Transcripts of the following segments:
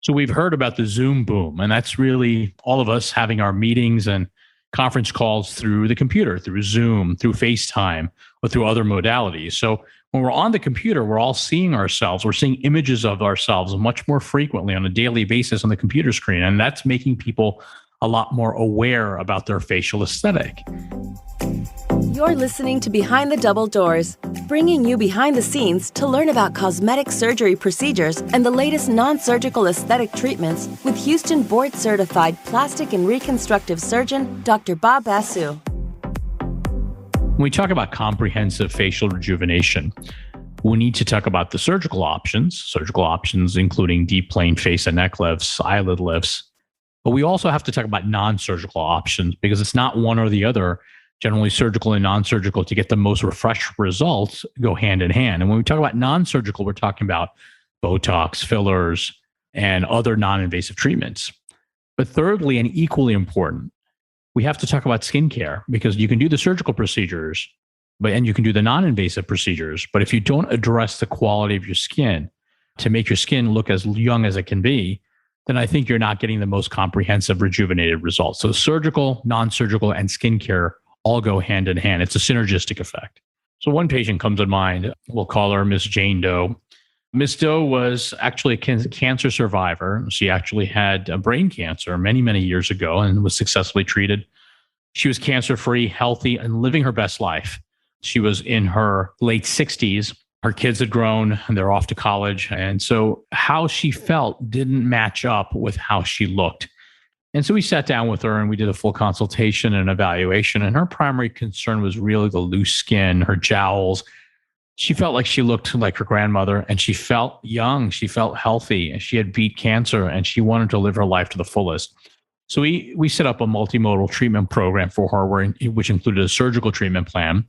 So we've heard about the Zoom boom, and that's really all of us having our meetings and conference calls through the computer, through Zoom, through FaceTime, or through other modalities. So when we're on the computer, we're all seeing ourselves. We're seeing images of ourselves much more frequently on a daily basis on the computer screen. And that's making people a lot more aware about their facial aesthetic. You're listening to Behind the Double Doors, bringing you behind the scenes to learn about cosmetic surgery procedures and the latest non-surgical aesthetic treatments with Houston board-certified plastic and reconstructive surgeon, Dr. Bob Basu. When we talk about comprehensive facial rejuvenation, we need to talk about the surgical options including deep plane face and neck lifts, eyelid lifts. But we also have to talk about non-surgical options because it's not one or the other. Generally, surgical and non-surgical, to get the most refreshed results, go hand in hand. And when we talk about non-surgical, we're talking about Botox, fillers, and other non-invasive treatments. But thirdly, and equally important, we have to talk about skincare because you can do the surgical procedures, and you can do the non-invasive procedures. But if you don't address the quality of your skin to make your skin look as young as it can be, then I think you're not getting the most comprehensive rejuvenated results. So surgical, non-surgical, and skincare all go hand in hand. It's a synergistic effect. So one patient comes to mind. We'll call her Miss Jane Doe. Miss Doe was actually a cancer survivor. She actually had brain cancer many, many years ago and was successfully treated. She was cancer-free, healthy, and living her best life. She was in her late 60s. Her kids had grown and they're off to college. And so how she felt didn't match up with how she looked. And so we sat down with her and we did a full consultation and evaluation. And her primary concern was really the loose skin, her jowls. She felt like she looked like her grandmother and she felt young. She felt healthy and she had beat cancer and she wanted to live her life to the fullest. So we set up a multimodal treatment program for her, which included a surgical treatment plan.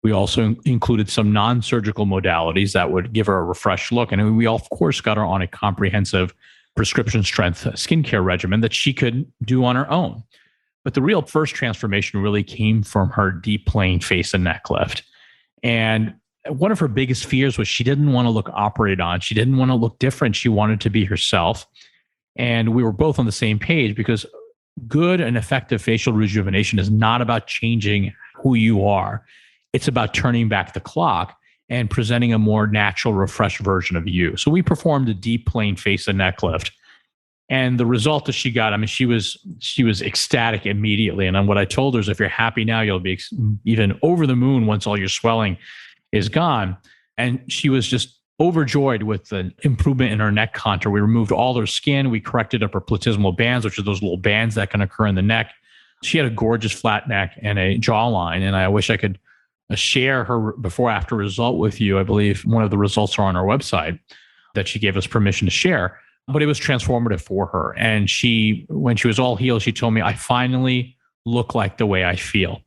We also included some non-surgical modalities that would give her a refreshed look. And we, of course, got her on a comprehensive prescription strength skincare regimen that she could do on her own. But the real first transformation really came from her deep plane face and neck lift. And one of her biggest fears was she didn't want to look operated on. She didn't want to look different. She wanted to be herself. And we were both on the same page because good and effective facial rejuvenation is not about changing who you are. It's about turning back the clock and presenting a more natural, refreshed version of you. So we performed a deep plane face and neck lift. And the result that she got, I mean, she was ecstatic immediately. And then what I told her is, if you're happy now, you'll be even over the moon once all your swelling is gone. And she was just overjoyed with the improvement in her neck contour. We removed all her skin. We corrected up her platysmal bands, which are those little bands that can occur in the neck. She had a gorgeous flat neck and a jawline. And I wish I could share her before after result with you. I believe one of the results are on our website that she gave us permission to share, but it was transformative for her. And when she was all healed, she told me, I finally look like the way I feel.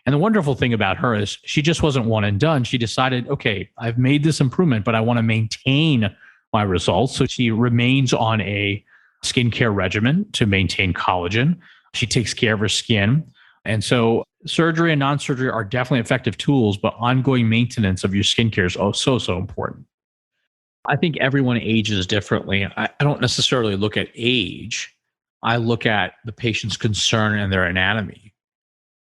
And the wonderful thing about her is she just wasn't one and done. She decided, okay, I've made this improvement, but I want to maintain my results. So she remains on a skincare regimen to maintain collagen. She takes care of her skin. And so surgery and non-surgery are definitely effective tools, but ongoing maintenance of your skincare is so important. I think everyone ages differently. I don't necessarily look at age. I look at the patient's concern and their anatomy.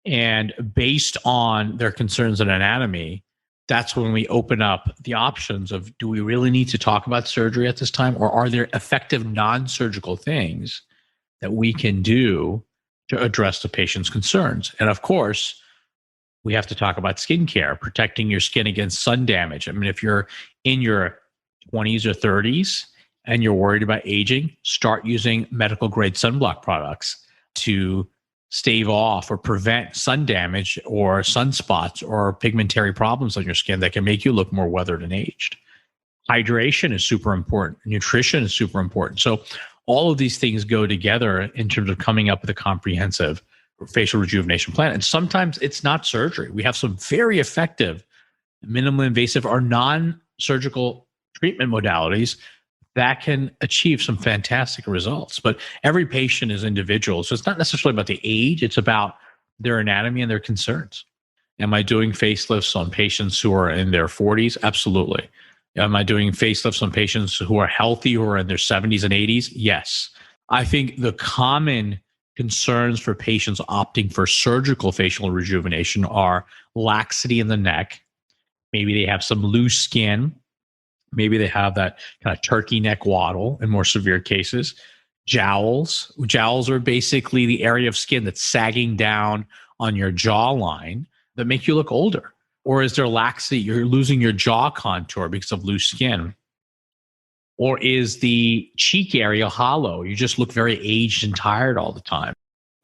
And based on their concerns and anatomy, that's when we open up the options of, do we really need to talk about surgery at this time? Or are there effective non-surgical things that we can do to address the patient's concerns? And of course, we have to talk about skincare, protecting your skin against sun damage. I mean, if you're in your 20s or 30s and you're worried about aging, start using medical grade sunblock products to stave off or prevent sun damage or sunspots or pigmentary problems on your skin that can make you look more weathered and aged. Hydration is super important. Nutrition is super important. So all of these things go together in terms of coming up with a comprehensive facial rejuvenation plan. And sometimes it's not surgery. We have some very effective, minimally invasive or non-surgical treatment modalities that can achieve some fantastic results. But every patient is individual. So it's not necessarily about the age, it's about their anatomy and their concerns. Am I doing facelifts on patients who are in their 40s? Absolutely. Am I doing facelifts on patients who are healthy, who are in their 70s and 80s? Yes. I think the common concerns for patients opting for surgical facial rejuvenation are laxity in the neck. Maybe they have some loose skin. Maybe they have that kind of turkey neck waddle in more severe cases. Jowls. Jowls are basically the area of skin that's sagging down on your jawline that make you look older. Or is there laxity? You're losing your jaw contour because of loose skin. Or is the cheek area hollow? You just look very aged and tired all the time.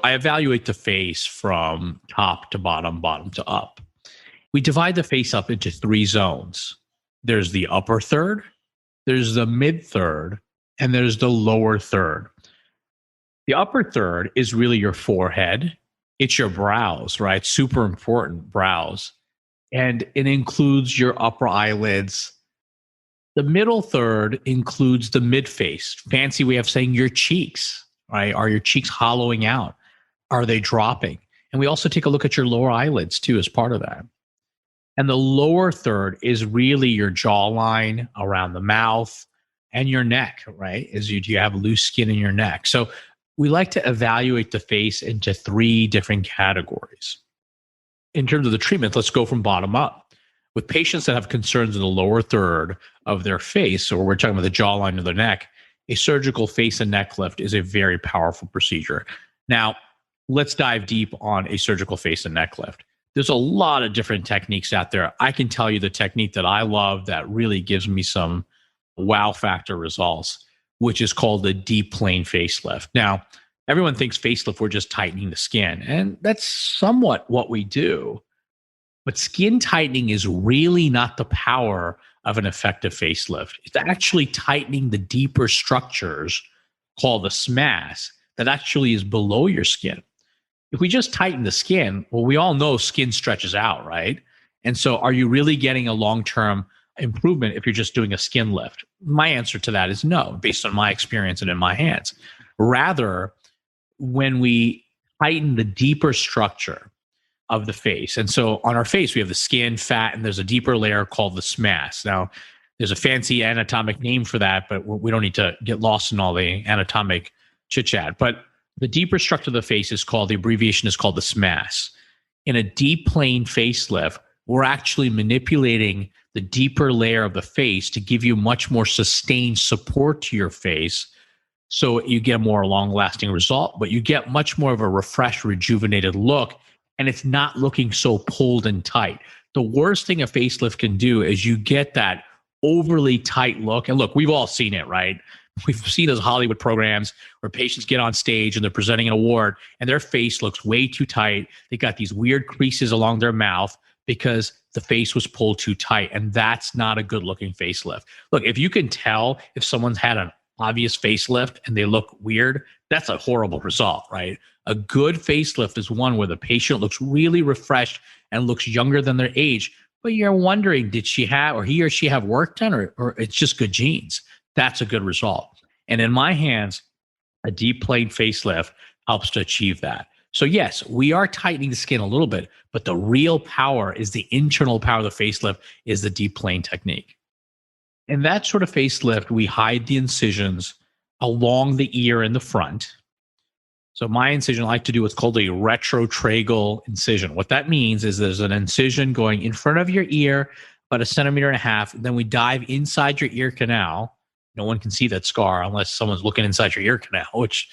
I evaluate the face from top to bottom, bottom to up. We divide the face up into three zones. There's the upper third, there's the mid third, and there's the lower third. The upper third is really your forehead. It's your brows, right? Super important brows. And it includes your upper eyelids. The middle third includes the mid face. Fancy way of saying your cheeks, right? Are your cheeks hollowing out? Are they dropping? And we also take a look at your lower eyelids too as part of that. And the lower third is really your jawline around the mouth and your neck, right? Do you have loose skin in your neck? So we like to evaluate the face into three different categories. In terms of the treatment, let's go from bottom up. With patients that have concerns in the lower third of their face, or we're talking about the jawline of the neck, a surgical face and neck lift is a very powerful procedure. Now, let's dive deep on a surgical face and neck lift. There's a lot of different techniques out there. I can tell you the technique that I love that really gives me some wow factor results, which is called the deep plane facelift. Now, everyone thinks facelift, we're just tightening the skin, and that's somewhat what we do. But skin tightening is really not the power of an effective facelift. It's actually tightening the deeper structures called the SMAS that actually is below your skin. If we just tighten the skin, well, we all know skin stretches out, right? And so are you really getting a long-term improvement if you're just doing a skin lift? My answer to that is no, based on my experience and in my hands. Rather, when we tighten the deeper structure of the face, and so on our face, we have the skin, fat, and there's a deeper layer called the SMAS. Now, there's a fancy anatomic name for that, but we don't need to get lost in all the anatomic chit-chat. But the deeper structure of the face is called, the abbreviation is called the SMAS. In a deep plane facelift, we're actually manipulating the deeper layer of the face to give you much more sustained support to your face. So you get a more long-lasting result, but you get much more of a refreshed, rejuvenated look, and it's not looking so pulled and tight. The worst thing a facelift can do is you get that overly tight look. And look, we've all seen it, right? We've seen those Hollywood programs where patients get on stage and they're presenting an award and their face looks way too tight. They got these weird creases along their mouth because the face was pulled too tight. And that's not a good looking facelift. Look, if you can tell if someone's had an obvious facelift and they look weird, that's a horrible result, right? A good facelift is one where the patient looks really refreshed and looks younger than their age, but you're wondering, did she have, or he or she have work done, or it's just good genes? That's a good result. And in my hands, a deep plane facelift helps to achieve that. So yes, we are tightening the skin a little bit, but the real power is the internal power of the facelift is the deep plane technique. In that sort of facelift, we hide the incisions along the ear in the front. So my incision, I like to do what's called a retrotragal incision. What that means is there's an incision going in front of your ear, about 1.5 centimeters. Then we dive inside your ear canal. No one can see that scar unless someone's looking inside your ear canal, which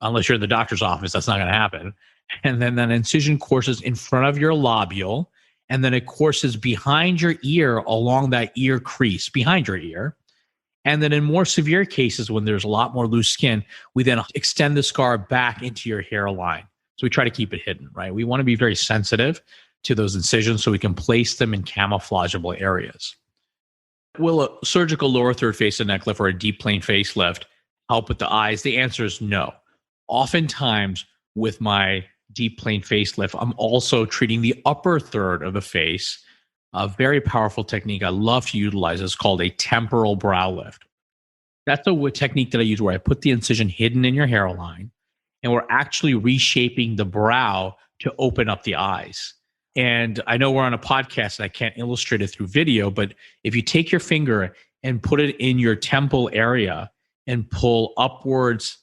unless you're in the doctor's office, that's not going to happen. And then that incision courses in front of your lobule, and then it courses behind your ear along that ear crease behind your ear. And then in more severe cases, when there's a lot more loose skin, we then extend the scar back into your hairline. So we try to keep it hidden, right? We want to be very sensitive to those incisions so we can place them in camouflageable areas. Will a surgical lower third face and neck lift or a deep plane facelift help with the eyes? The answer is no. Oftentimes with my deep plane facelift, I'm also treating the upper third of the face. A very powerful technique I love to utilize is called a temporal brow lift. That's a technique that I use where I put the incision hidden in your hairline, and we're actually reshaping the brow to open up the eyes. And I know we're on a podcast and I can't illustrate it through video, but if you take your finger and put it in your temple area and pull upwards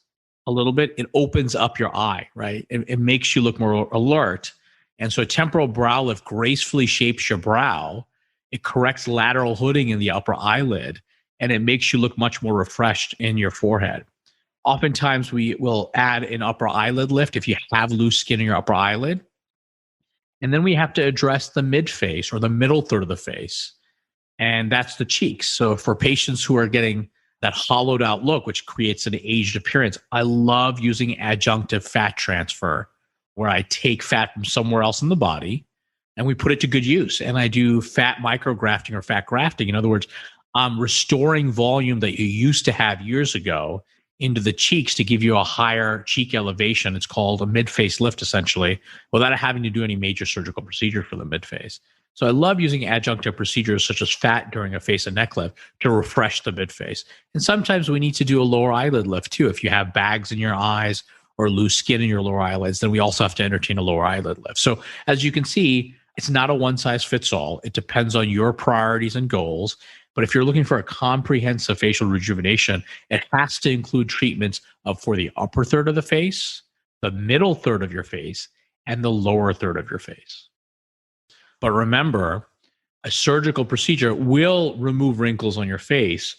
a little bit, it opens up your eye, right? It makes you look more alert. And so a temporal brow lift gracefully shapes your brow. It corrects lateral hooding in the upper eyelid, and it makes you look much more refreshed in your forehead. Oftentimes, we will add an upper eyelid lift if you have loose skin in your upper eyelid. And then we have to address the mid face or the middle third of the face. And that's the cheeks. So for patients who are getting that hollowed out look, which creates an aged appearance, I love using adjunctive fat transfer, where I take fat from somewhere else in the body and we put it to good use. And I do fat micrografting or fat grafting. In other words, I'm restoring volume that you used to have years ago into the cheeks to give you a higher cheek elevation. It's called a mid-face lift, essentially, without having to do any major surgical procedure for the mid-face. So I love using adjunctive procedures such as fat during a face and neck lift to refresh the mid-face. And sometimes we need to do a lower eyelid lift too. If you have bags in your eyes or loose skin in your lower eyelids, then we also have to entertain a lower eyelid lift. So as you can see, it's not a one-size-fits-all. It depends on your priorities and goals. But if you're looking for a comprehensive facial rejuvenation, it has to include treatments for the upper third of the face, the middle third of your face, and the lower third of your face. But remember, a surgical procedure will remove wrinkles on your face,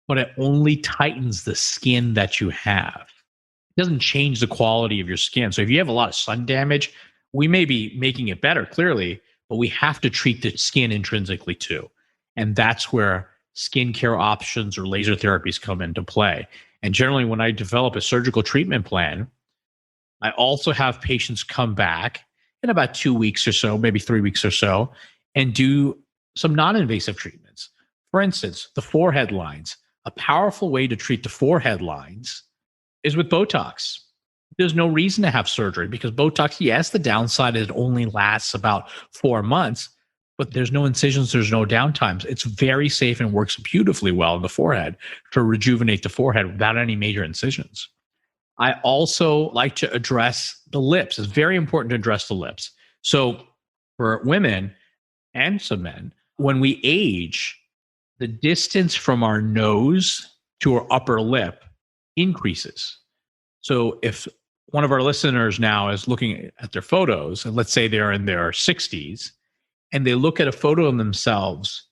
but it only tightens the skin that you have. It doesn't change the quality of your skin. So if you have a lot of sun damage, we may be making it better, clearly, but we have to treat the skin intrinsically too. And that's where skincare options or laser therapies come into play. And generally, when I develop a surgical treatment plan, I also have patients come back in about 2 weeks or so, maybe 3 weeks or so, and do some non-invasive treatments. For instance, the forehead lines. A powerful way to treat the forehead lines is with Botox. There's no reason to have surgery because Botox, yes, the downside is it only lasts about 4 months, but there's no incisions, there's no downtimes. It's very safe and works beautifully well in the forehead to rejuvenate the forehead without any major incisions. I also like to address the lips. It's very important to address the lips. So for women and some men, when we age, the distance from our nose to our upper lip increases. So if one of our listeners now is looking at their photos, and let's say they're in their 60s, and they look at a photo of themselves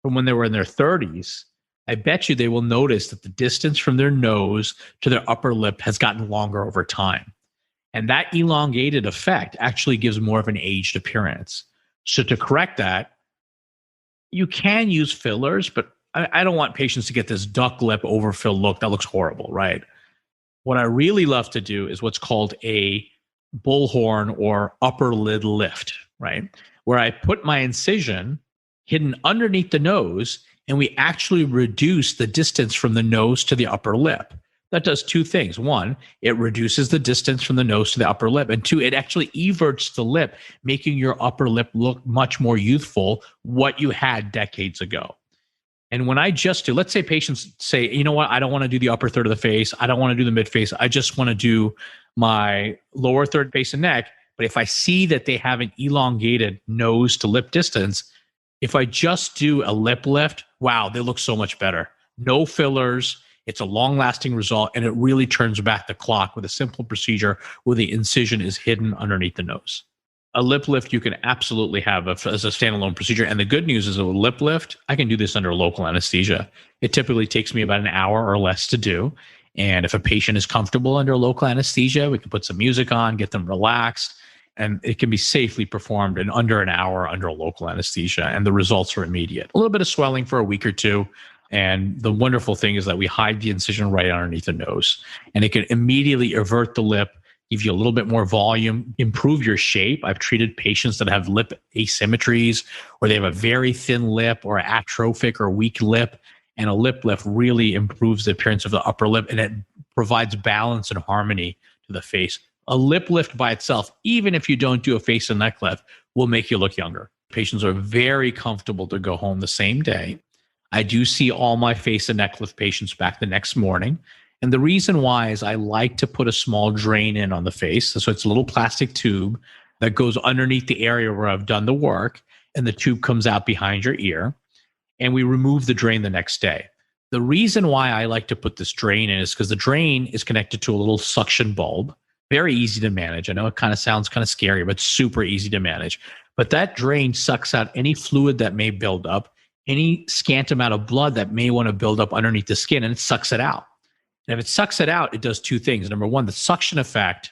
from when they were in their 30s, I bet you they will notice that the distance from their nose to their upper lip has gotten longer over time. And that elongated effect actually gives more of an aged appearance. So to correct that, you can use fillers, but I don't want patients to get this duck lip overfill look. That looks horrible, right? What I really love to do is what's called a bullhorn or upper lid lift, right? Where I put my incision hidden underneath the nose and we actually reduce the distance from the nose to the upper lip. That does two things. One, it reduces the distance from the nose to the upper lip. And two, it actually everts the lip, making your upper lip look much more youthful, what you had decades ago. And when I just do, let's say patients say, you know what, I don't want to do the upper third of the face. I don't want to do the mid face. I just want to do my lower third face and neck. But if I see that they have an elongated nose to lip distance, if I just do a lip lift, wow, they look so much better. No fillers. It's a long-lasting result, and it really turns back the clock with a simple procedure where the incision is hidden underneath the nose. A lip lift you can absolutely have as a standalone procedure. And the good news is a lip lift, I can do this under local anesthesia. It typically takes me about an hour or less to do. And if a patient is comfortable under local anesthesia, we can put some music on, get them relaxed, and it can be safely performed in under an hour under local anesthesia. And the results are immediate. A little bit of swelling for a week or two. And the wonderful thing is that we hide the incision right underneath the nose. And it can immediately avert the lip, give you a little bit more volume, improve your shape. I've treated patients that have lip asymmetries, or they have a very thin lip or atrophic or weak lip. And a lip lift really improves the appearance of the upper lip, and it provides balance and harmony to the face. A lip lift by itself, even if you don't do a face and neck lift, will make you look younger. Patients are very comfortable to go home the same day. I do see all my face and neck lift patients back the next morning. And the reason why is I like to put a small drain in on the face. So it's a little plastic tube that goes underneath the area where I've done the work, and the tube comes out behind your ear, and we remove the drain the next day. The reason why I like to put this drain in is because the drain is connected to a little suction bulb. Very easy to manage. I know it kind of sounds kind of scary, but super easy to manage. But that drain sucks out any fluid that may build up, any scant amount of blood that may want to build up underneath the skin, and it sucks it out. And if it sucks it out, it does two things. Number one, the suction effect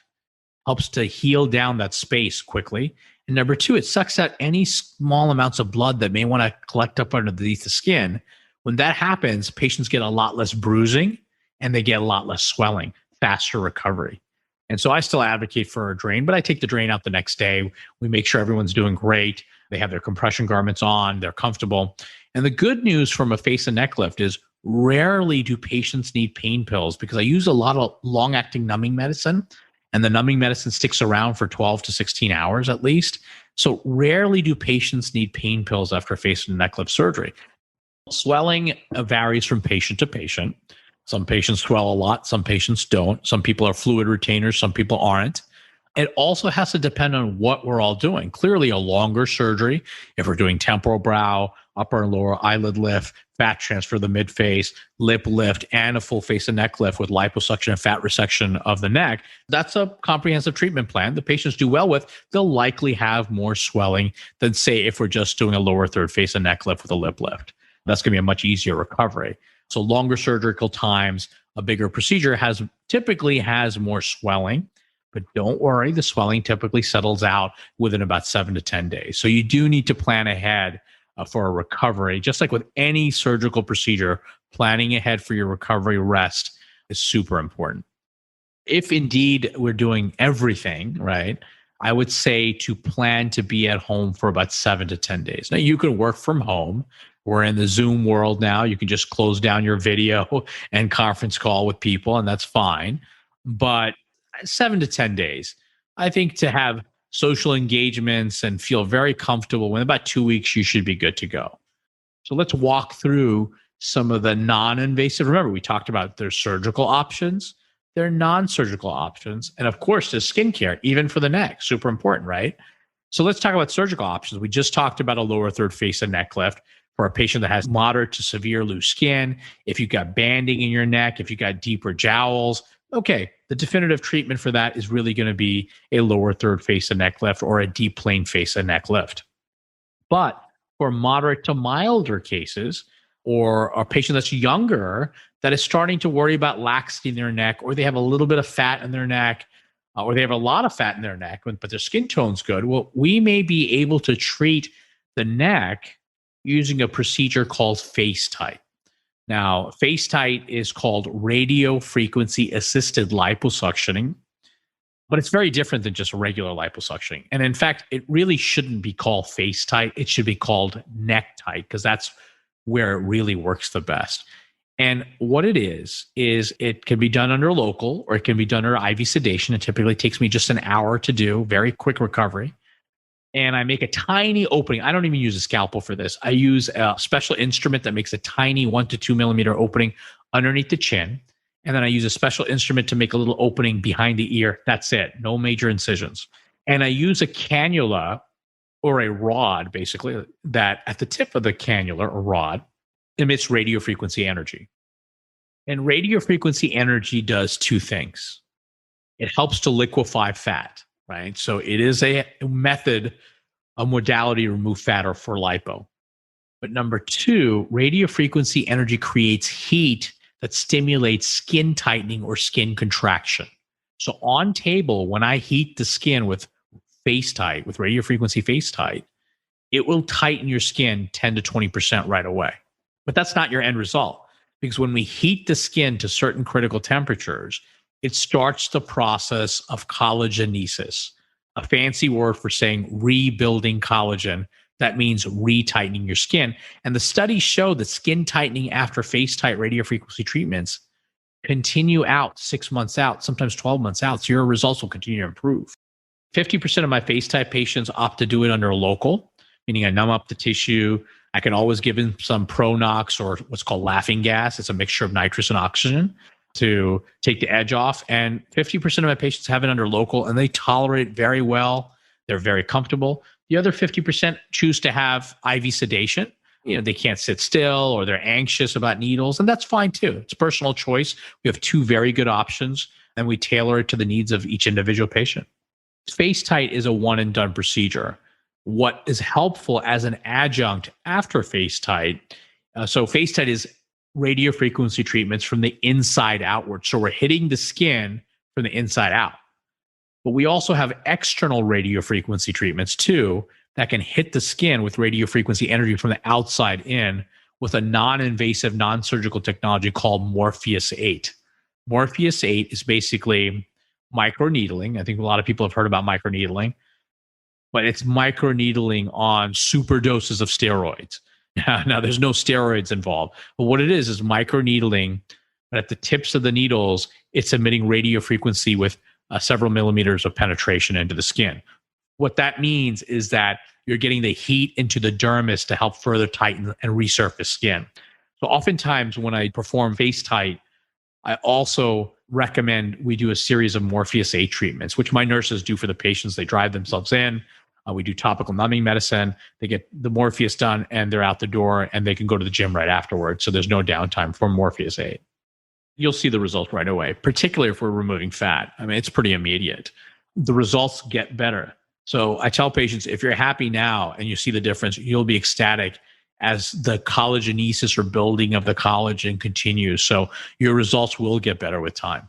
helps to heal down that space quickly. And number two, it sucks out any small amounts of blood that may want to collect up underneath the skin. When that happens, patients get a lot less bruising and they get a lot less swelling, faster recovery. And so I still advocate for a drain, but I take the drain out the next day. We make sure everyone's doing great. They have their compression garments on, they're comfortable. And the good news from a face and neck lift is rarely do patients need pain pills, because I use a lot of long-acting numbing medicine, and the numbing medicine sticks around for 12 to 16 hours at least. So rarely do patients need pain pills after face and neck lift surgery. Swelling varies from patient to patient. Some patients swell a lot, some patients don't. Some people are fluid retainers, some people aren't. It also has to depend on what we're all doing. Clearly, a longer surgery, if we're doing temporal brow, upper and lower eyelid lift, fat transfer of the midface, lip lift, and a full face and neck lift with liposuction and fat resection of the neck, that's a comprehensive treatment plan the patients do well with. They'll likely have more swelling than, say, if we're just doing a lower third face and neck lift with a lip lift. That's going to be a much easier recovery. So longer surgical times, a bigger procedure typically has more swelling, but don't worry, the swelling typically settles out within about 7 to 10 days. So you do need to plan ahead for a recovery. Just like with any surgical procedure, planning ahead for your recovery rest is super important. If indeed we're doing everything right, I would say to plan to be at home for about 7 to 10 days. Now, you can work from home. We're in the Zoom world now. You can just close down your video and conference call with people, and that's fine. But 7 to 10 days, I think, to have social engagements and feel very comfortable, in about 2 weeks, you should be good to go. So let's walk through some of the non-invasive. Remember, we talked about there's surgical options, there are non-surgical options, and of course, there's skincare, even for the neck. Super important, right? So let's talk about surgical options. We just talked about a lower third face and neck lift for a patient that has moderate to severe loose skin. If you've got banding in your neck, if you've got deeper jowls, okay, the definitive treatment for that is really going to be a lower third face and neck lift or a deep plane face and neck lift. But for moderate to milder cases, or a patient that's younger that is starting to worry about laxity in their neck, or they have a little bit of fat in their neck, or they have a lot of fat in their neck, but their skin tone's good, well, we may be able to treat the neck using a procedure called FaceTite. Now, FaceTite is called radio frequency assisted liposuctioning, but it's very different than just regular liposuctioning. And in fact, it really shouldn't be called FaceTite. It should be called neck tight, because that's where it really works the best. And what it is it can be done under local, or it can be done under IV sedation. It typically takes me just an hour to do, very quick recovery. And I make a tiny opening. I don't even use a scalpel for this. I use a special instrument that makes a tiny 1 to 2 millimeter opening underneath the chin. And then I use a special instrument to make a little opening behind the ear. That's it. No major incisions. And I use a cannula or a rod, basically, that at the tip of the cannula or rod emits radio frequency energy. And radio frequency energy does two things. It helps to liquefy fat, right? So it is a method, a modality to remove fat or for lipo. But number two, radio frequency energy creates heat that stimulates skin tightening or skin contraction. So on table, when I heat the skin with FaceTite, with radio frequency FaceTite, it will tighten your skin 10 to 20% right away. But that's not your end result, because when we heat the skin to certain critical temperatures, it starts the process of collagenesis, a fancy word for saying rebuilding collagen. That means retightening your skin. And the studies show that skin tightening after FaceTite radiofrequency treatments continue out 6 months out, sometimes 12 months out. So your results will continue to improve. 50% of my FaceTite patients opt to do it under local, meaning I numb up the tissue. I can always give them some Pronox or what's called laughing gas. It's a mixture of nitrous and oxygen to take the edge off. And 50% of my patients have it under local, and they tolerate it very well. They're very comfortable. The other 50% choose to have IV sedation. They can't sit still or they're anxious about needles, and that's fine too. It's personal choice. We have two very good options, and we tailor it to the needs of each individual patient. FaceTite is a one and done procedure. What is helpful as an adjunct after FaceTite, so FaceTite is radiofrequency treatments from the inside outward. So we're hitting the skin from the inside out. But we also have external radiofrequency treatments too that can hit the skin with radiofrequency energy from the outside in with a non-invasive, non-surgical technology called Morpheus 8. Morpheus 8 is basically microneedling. I think a lot of people have heard about microneedling, but it's microneedling on super doses of steroids. Now, there's no steroids involved, but what it is microneedling, but at the tips of the needles, it's emitting radiofrequency with several millimeters of penetration into the skin. What that means is that you're getting the heat into the dermis to help further tighten and resurface skin. So oftentimes when I perform FaceTite, I also recommend we do a series of Morpheus 8 treatments, which my nurses do for the patients. They drive themselves in. We do topical numbing medicine. They get the Morpheus done and they're out the door and they can go to the gym right afterwards. So there's no downtime for Morpheus 8. You'll see the results right away, particularly if we're removing fat. I mean, it's pretty immediate. The results get better. So I tell patients, if you're happy now and you see the difference, you'll be ecstatic as the collagenesis or building of the collagen continues. So your results will get better with time.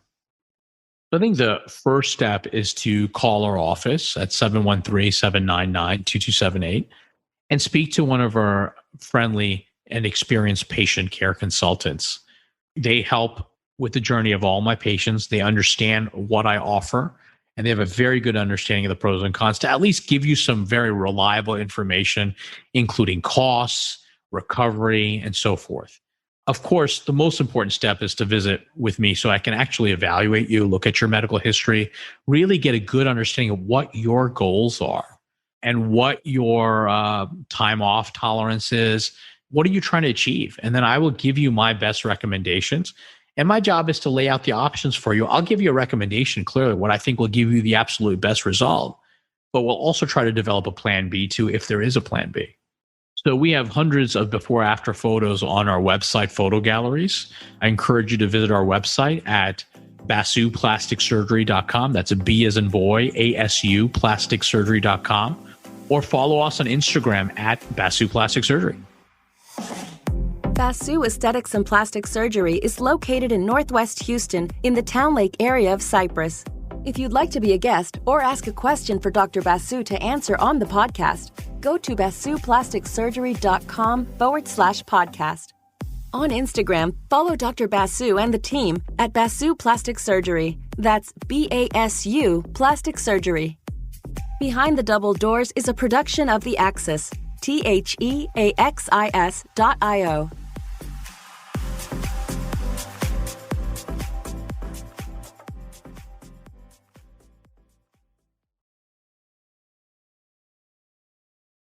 I think the first step is to call our office at 713-799-2278 and speak to one of our friendly and experienced patient care consultants. They help with the journey of all my patients. They understand what I offer, and they have a very good understanding of the pros and cons to at least give you some very reliable information, including costs, recovery, and so forth. Of course, the most important step is to visit with me so I can actually evaluate you, look at your medical history, really get a good understanding of what your goals are and what your time off tolerance is. What are you trying to achieve? And then I will give you my best recommendations. And my job is to lay out the options for you. I'll give you a recommendation, clearly, what I think will give you the absolute best result. But we'll also try to develop a plan B too, if there is a plan B. So we have hundreds of before-after photos on our website photo galleries. I encourage you to visit our website at basuplasticsurgery.com. That's a B as in boy, ASU, plasticsurgery.com. Or follow us on Instagram at Basu Plastic Surgery. Basu Aesthetics and Plastic Surgery is located in Northwest Houston in the Town Lake area of Cypress. If you'd like to be a guest or ask a question for Dr. Basu to answer on the podcast, go to basuplasticsurgery.com/podcast. On Instagram, follow Dr. Basu and the team at Basu Plastic Surgery. That's BASU Plastic Surgery. Behind the Double Doors is a production of The Axis, THEAXIS.io.